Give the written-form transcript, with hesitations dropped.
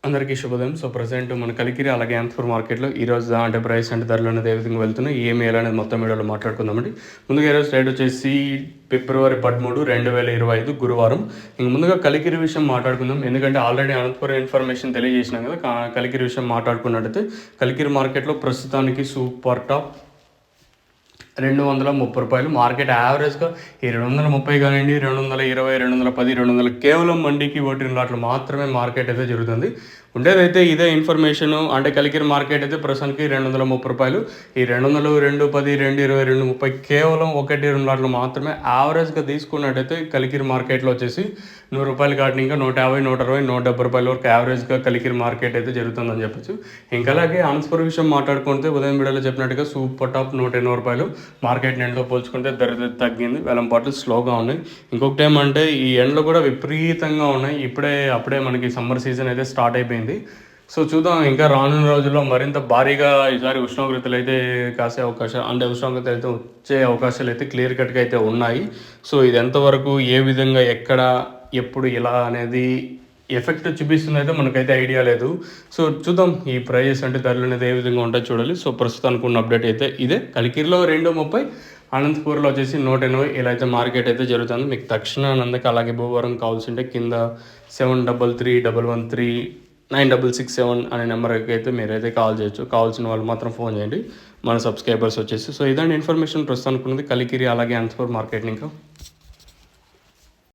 అందరికీ శుభోదయం. So, present మన కలికిరి అలాగే అనంతపురం మార్కెట్‌లో ఈరోజు అంటే ప్రైస్ అంటే ధరలు అనేది ఏ విధంగా వెళ్తున్నాయి, ఏమి ఎలా అనేది మొత్తం వీడియోలో మాట్లాడుకుందామండి. ముందుగా ఈరోజు డేట్ వచ్చేసి ఫిబ్రవరి 13, 2025 గురువారం. ఇంక ముందుగా కలికిరి విషయం మాట్లాడుకుందాం. ఎందుకంటే ఆల్రెడీ అనంతపురం ఇన్ఫర్మేషన్ తెలియజేసినాం కదా. కలికిరి విషయం మాట్లాడుకున్నట్టయితే కలికిరి మార్కెట్‌లో ప్రస్తుతానికి సూపర్ టాప్ రూ. 230. మార్కెట్ యావరేజ్గా ఈ 230 కానివ్వండి, 220, 210, 200 కేవలం మండీకి ఓటిన లాట్లు మాత్రమే మార్కెట్ అయితే జరుగుతుంది. ఉండేదైతే ఇదే ఇన్ఫర్మేషను. అంటే కలికిరి మార్కెట్ అయితే ప్రస్తుతానికి రూ. 230. ఈ 200, 210, 220, 230 కేవలం 1-2 లాట్లు మాత్రమే యావరేజ్గా తీసుకున్నట్టయితే కలికిరి మార్కెట్లో వచ్చేసి రూ. 100 కాటిని ఇంకా 150, 120, 170 వరకు యావరేజ్గా కలికిరి మార్కెట్ అయితే జరుగుతుందని చెప్పొచ్చు. ఇంకా అలాగే అనంతపురం విషయం మాట్లాడుకుంటే ఉదయం వీడియోలో చెప్పినట్టుగా సూపర్ టాప్ రూ. 180. మార్కెట్ ఎండ్లో పోల్చుకుంటే ధర తగ్గింది. వేలం పాటలు స్లోగా ఉన్నాయి. ఇంకొకటి ఏమంటే ఈ ఎండలు కూడా విపరీతంగా ఉన్నాయి. అప్పుడే మనకి సమ్మర్ సీజన్ అయితే స్టార్ట్ అయిపోయింది. సో చూద్దాం, ఇంకా రానున్న రోజుల్లో మరింత భారీగా ఈసారి ఉష్ణోగ్రతలు అయితే కాసే అవకాశం, అంటే ఉష్ణోగ్రతలు అయితే వచ్చే అవకాశాలు అయితే క్లియర్ కట్గా అయితే ఉన్నాయి. సో ఇది ఎంతవరకు, ఏ విధంగా, ఎక్కడ, ఎప్పుడు, ఎలా అనేది ఎఫెక్ట్ చూపిస్తుంది అయితే మనకైతే ఐడియా లేదు. సో చూద్దాం ఈ ప్రైజెస్ అంటే ధరలు అనేది ఏ విధంగా ఉంటాయో చూడాలి. సో ప్రస్తుతానికి ఉన్న అప్డేట్ అయితే ఇదే. కలికిరిలో 230, అనంతపూర్లో వచ్చేసి 180 ఇలా అయితే మార్కెట్ అయితే జరుగుతుంది. మీకు తక్షణానందక అలాగే భూవరం కావాల్సింటే కింద 7333139667 అనే నెంబర్కి అయితే మీరైతే కాల్ చేయొచ్చు. కావాల్సిన వాళ్ళు మాత్రం ఫోన్ చేయండి, మన సబ్స్క్రైబర్స్ వచ్చేసి. సో ఇదండి ఇన్ఫర్మేషన్ ప్రస్తుతానికి ఉన్నది కలికిరి అలాగే అనంతపూర్ మార్కెట్. ఇంకా